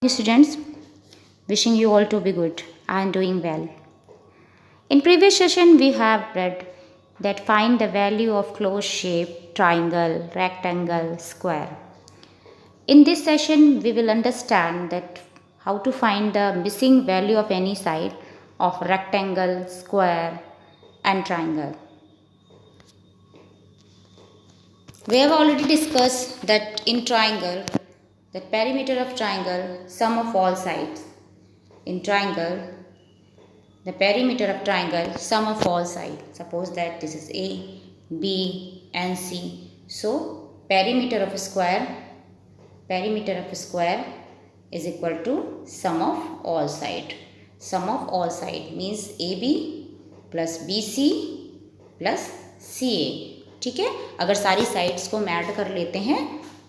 Students, wishing you all to be good and doing well. In previous session we have read that find the value of closed shape, triangle, rectangle, square. In this session we will understand that how to find the missing value of any side of rectangle, square and triangle. We have already discussed that in triangle, the perimeter of triangle, sum of all sides. In triangle, the perimeter of triangle, sum of all sides. Suppose that this is A, B and C. So, perimeter of a square is equal to sum of all side. Sum of all side means AB plus BC plus CA. ठीक है, अगर सारी sides को add कर लेते हैं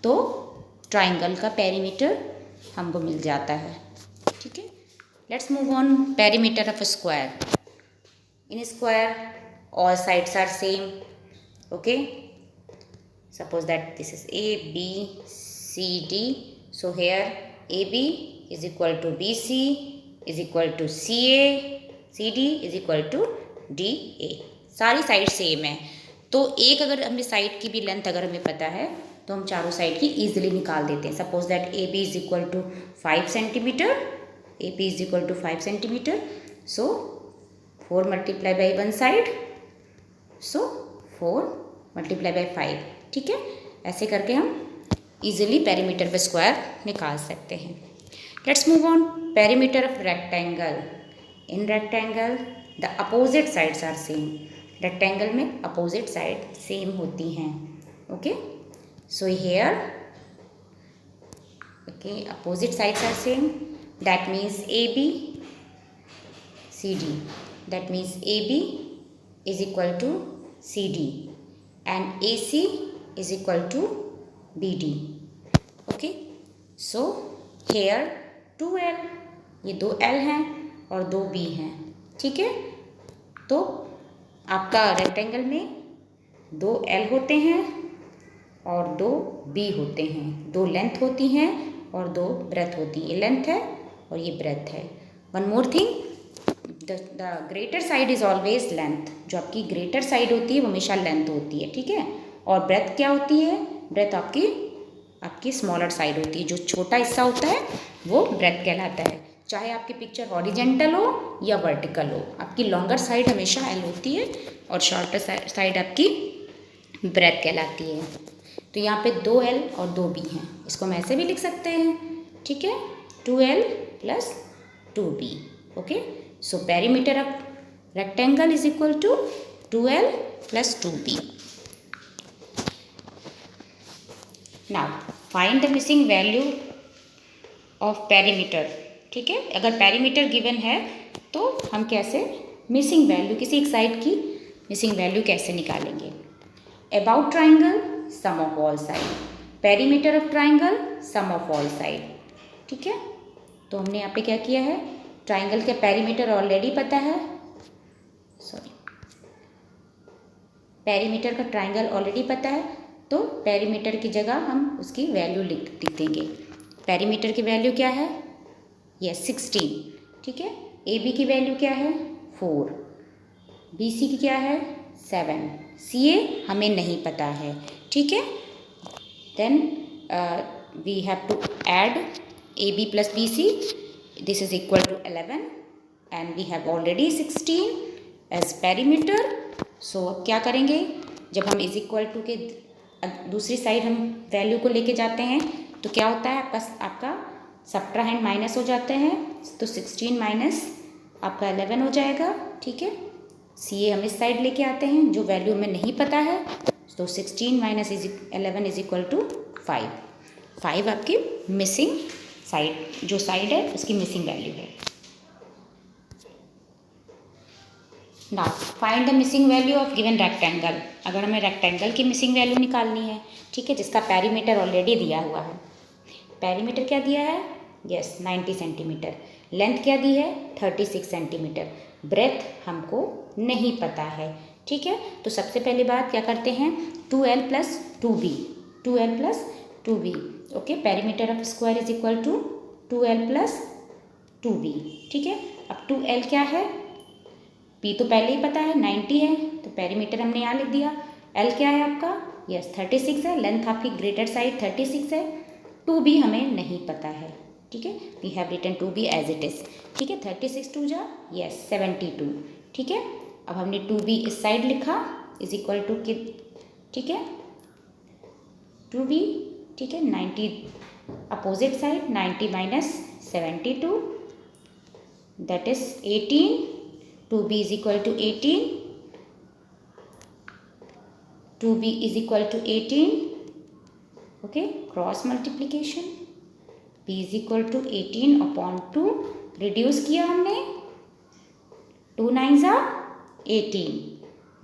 तो triangle का पेरीमीटर हमको मिल जाता है. ठीक है, let's move on perimeter of a square. In a square all sides are same. Okay, suppose that this is A, B, C, D. So here AB is equal to BC is equal to CA, CD is equal to DA. सारी side same है तो एक अगर हमें side की भी length अगर हमें पता है तो हम चारों साइड की इजीली निकाल देते हैं. Suppose that AB is equal to 5 centimetre. AP is equal to 5 centimeter. So 4 multiply by one side. So 4 multiply by 5. ठीक है, ऐसे करके हम easily perimeter पे square निकाल सकते हैं. Let's move on perimeter of rectangle. In rectangle the opposite sides are same. Rectangle में opposite side same होती हैं. Okay, so here okay opposite sides are same. That means AB, CD. That means AB is equal to CD and AC is equal to BD. Okay. So here 2L, ये 2L हैं और 2B हैं. ठीक है, तो आपका rectangle में 2L होते हैं और 2B होते हैं. 2 लेंथ होती हैं और 2 ब्रेथ होती है. ये लेंथ है और ये ब्रेथ है. One more thing, the greater side is always length. जो आपकी ग्रेटर साइड होती है वो हमेशा लेंथ होती है. ठीक है, और ब्रेथ क्या होती है? ब्रेथ आपकी स्मॉलर साइड होती है. जो छोटा हिस्सा होता है वो ब्रेथ कहलाता है. चाहे आपकी पिक्चर हॉरिजेंटल हो या वर्टिकल हो, आपकी लॉन्गर साइड हमेशा एल होती है और शॉर्टर साइड आपकी ब्रेथ कहलाती है. तो यहाँ पे 2L और 2B हैं. इसको हम ऐसे भी लिख सकते हैं. ठीक है, 2L plus 2B. Okay, so perimeter of rectangle is equal to 2L plus 2B. Now find the missing value of perimeter. ठीक है, अगर perimeter given है तो हम कैसे मिसिंग वैल्यू, किसी एक साइड की मिसिंग वैल्यू कैसे निकालेंगे? About triangle sum of all side. Perimeter of triangle sum of all side. ठीक है, तो हमने यहाँ पे क्या किया है? ट्राइंगल के पेरीमीटर ऑलरेडी पता है. पेरीमीटर का ट्राइंगल ऑलरेडी पता है तो पेरीमीटर की जगह हम उसकी वैल्यू लिख देंगे. पेरीमीटर की वैल्यू क्या है? यस 16. ठीक है, AB की वैल्यू क्या है? 4. BC की क्या है? 7. CA हमें नहीं पता है. ठीक है, then we have to add AB plus BC. This is equal to 11 and we have already 16 as perimeter. So अब क्या करेंगे? जब हम इज इक्वल टू के दूसरी साइड हम वैल्यू को लेके जाते हैं तो क्या होता है? आपका सब्ट्राहेंड माइनस हो जाते हैं. तो 16 माइनस आपका 11 हो जाएगा. ठीक है, CA हम इस साइड लेके आते हैं जो वैल्यू हमें नहीं पता है. तो 16 माइनस 11 इज इक्वल टू 5. 5 आपकी मिसिंग साइड, जो साइड है उसकी मिसिंग वैल्यू है. Now find the missing value of given rectangle. अगर हमें रेक्टेंगल की मिसिंग वैल्यू निकालनी है, ठीक है, जिसका पेरीमीटर ऑलरेडी दिया हुआ है. पेरीमीटर क्या दिया है? Yes 90 centimetre. लेंथ क्या दी है? 36 सेंटीमीटर. ब्रेथ हमको नहीं पता है. ठीक है, तो सबसे पहली बात क्या करते हैं? 2L plus 2B. 2L plus 2B. Okay, perimeter of square is equal to 2L plus 2B, ठीक है। अब 2L क्या है, P तो पहले ही पता है 90 है, तो पेरीमीटर हमने यहाँ लिख दिया। L क्या है आपका, यस 36 है, लेंथ आपकी ग्रेटर साइड 36 है। 2B हमें नहीं पता है, ठीक है, we have written 2B as it is, ठीक है। 36 2 जा, यस 72, ठीक है। अब हमने 2B इस साइड लिखा इज इक्वल टू कि, ठीक है, 2B, ठीक है, 90 opposite side 90 minus 72 that is 18, 2B is equal to 18, 2B is equal to 18, okay, cross multiplication B is equal to 18 upon 2, reduce किया हमने, 2 9 जा 18,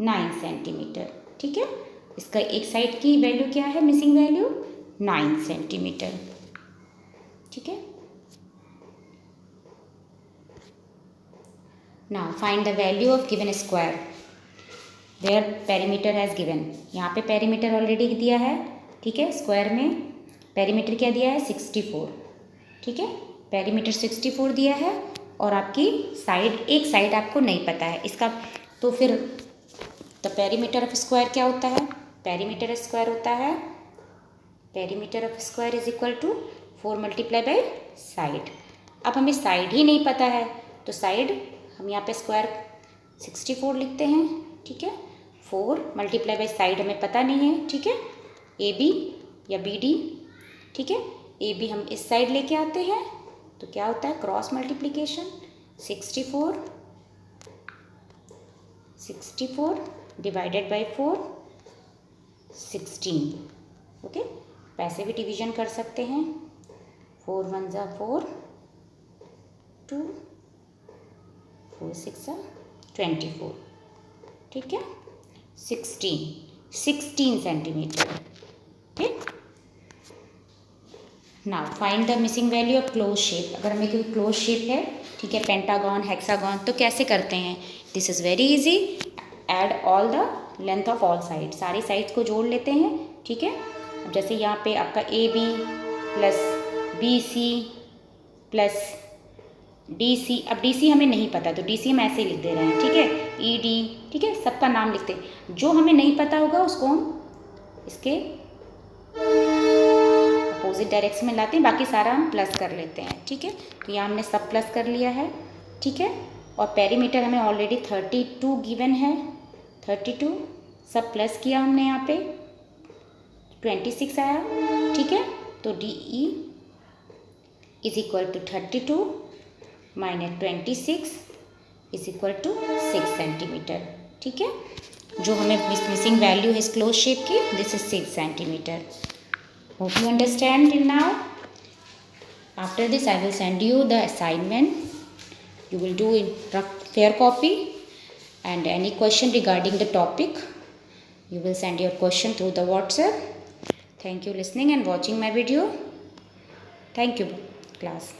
9 सेंटीमीटर, ठीक है। इसका एक साइड की वैल्यू क्या है, मिसिंग वैल्यू 9 सेंटीमीटर, ठीक है। Now find the value of given square where perimeter has given. यहाँ पे पेरीमीटर ऑलरेडी दिया है, ठीक है। स्क्वायर में पेरीमीटर क्या दिया है 64, ठीक है, पेरीमीटर 64 दिया है और आपकी साइड, एक साइड आपको नहीं पता है इसका, तो फिर द पेरीमीटर ऑफ स्क्वायर क्या होता है, पेरीमीटर स्क्वायर होता है, perimeter of square is equal to 4 multiply by side. अब हमें साइड ही नहीं पता है, तो साइड हम यहाँ पे स्क्वायर 64 लिखते हैं, ठीक है। 4 मल्टीप्लाई बाई साइड हमें पता नहीं है, ठीक है, AB या BD, ठीक है। AB हम इस साइड लेके आते हैं, तो क्या होता है cross multiplication, 64 divided by 4 16, okay. पैसे भी डिवीजन कर सकते हैं, 4 1 जा 4, 2 4 6 जा 24, ठीक है, 16 सेंटीमीटर, ठीक। Now find the missing value of close shape. अगर हमें कोई क्लोज शेप है, ठीक है, पेंटागन, हेक्सागन, तो कैसे करते हैं, this is very easy, add all the length of all side, सारी साइड्स को जोड़ लेते हैं, ठीक है। अब जैसे यहाँ पे आपका AB plus BC plus DC, अब DC हमें नहीं पता तो DC हम ऐसे ही लिख दे रहे हैं, ठीक है, ED, ठीक है, सबका नाम लिखते हैं, जो हमें नहीं पता होगा उसको हम इसके अपोजिट डायरेक्शन में लाते हैं, बाकी सारा हम प्लस कर लेते हैं, ठीक है। तो यहाँ हमने सब प्लस कर लिया है, ठीक है। और पेरीमीटर हमें ऑलरेडी 32 गिवन है, 32 सब प्लस किया हमने, यहाँ पे 26 आया, ठीक है। तो DE is equal to 32 minus 26 is equal to 6 centimetre, ठीक है। जो हमें मिसिंग वैल्यू है इस क्लोज शेप की, this is 6 centimetre. Hope you understand till now. After this I will send you the assignment. You will do in fair copy, and any question regarding the topic you will send your question through the WhatsApp. Thank you listening and watching my video. Thank you class.